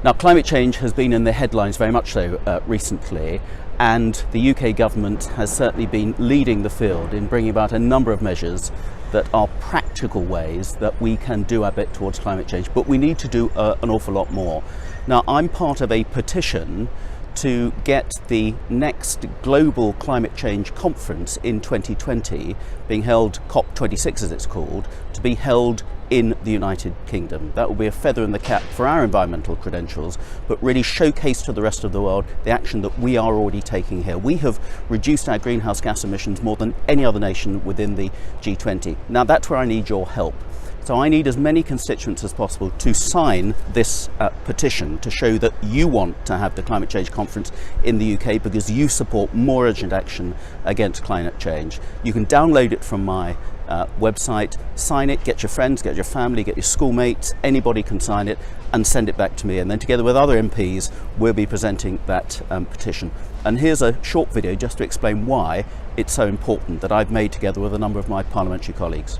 Now, climate change has been in the headlines very much so recently, and the UK government has certainly been leading the field in bringing about a number of measures that are practical ways that we can do our bit towards climate change, but we need to do an awful lot more. Now, I'm part of a petition to get the next global climate change conference in 2020, being held, COP26 as it's called, to be held in the United Kingdom. That will be a feather in the cap for our environmental credentials, but really showcase to the rest of the world the action that we are already taking here. We have reduced our greenhouse gas emissions more than any other nation within the G20. Now, that's where I need your help. So I need as many constituents as possible to sign this petition to show that you want to have the climate change conference in the UK because you support more urgent action against climate change. You can download it from my website, sign it, get your friends, get your family, get your schoolmates, anybody can sign it and send it back to me, and then together with other MPs we'll be presenting that petition. And here's a short video just to explain why it's so important that I've made together with a number of my parliamentary colleagues.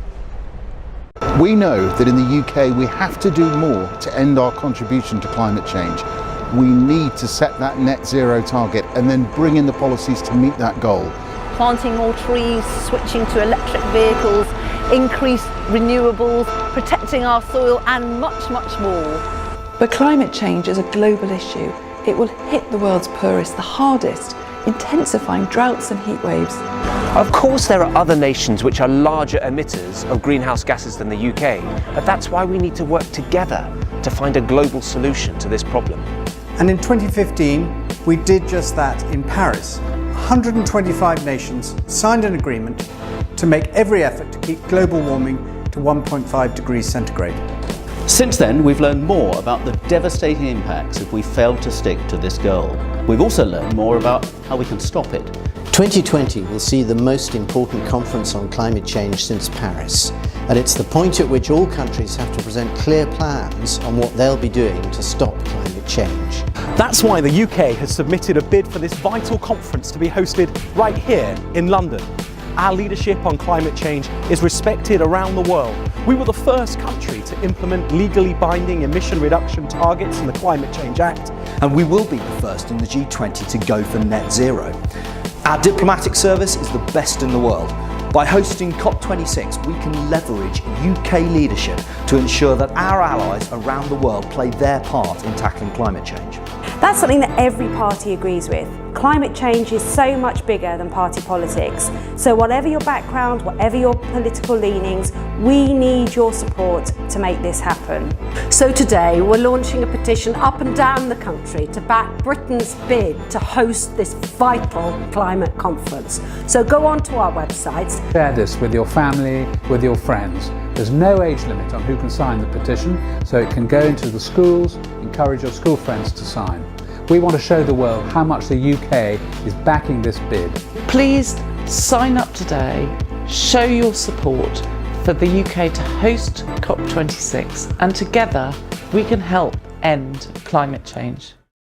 We know that in the UK we have to do more to end our contribution to climate change. We need to set that net zero target and then bring in the policies to meet that goal. Planting more trees, switching to electric vehicles, increased renewables, protecting our soil and much, much more. But climate change is a global issue. It will hit the world's poorest the hardest, intensifying droughts and heat waves. Of course there are other nations which are larger emitters of greenhouse gases than the UK, but that's why we need to work together to find a global solution to this problem. And in 2015 we did just that in Paris. 125 nations signed an agreement to make every effort to keep global warming to 1.5 degrees centigrade. Since then, we've learned more about the devastating impacts if we fail to stick to this goal. We've also learned more about how we can stop it. 2020 will see the most important conference on climate change since Paris, and it's the point at which all countries have to present clear plans on what they'll be doing to stop climate change. That's why the UK has submitted a bid for this vital conference to be hosted right here in London. Our leadership on climate change is respected around the world. We were the first country to implement legally binding emission reduction targets in the Climate Change Act. And we will be the first in the G20 to go for net zero. Our diplomatic service is the best in the world. By hosting COP26, we can leverage UK leadership to ensure that our allies around the world play their part in tackling climate change. That's something that every party agrees with. Climate change is so much bigger than party politics. So whatever your background, whatever your political leanings, we need your support to make this happen. So today we're launching a petition up and down the country to back Britain's bid to host this vital climate conference. So go on to our websites. Share this with your family, with your friends. There's no age limit on who can sign the petition, so it can go into the schools, encourage your school friends to sign. We want to show the world how much the UK is backing this bid. Please sign up today, show your support for the UK to host COP26, and together we can help end climate change.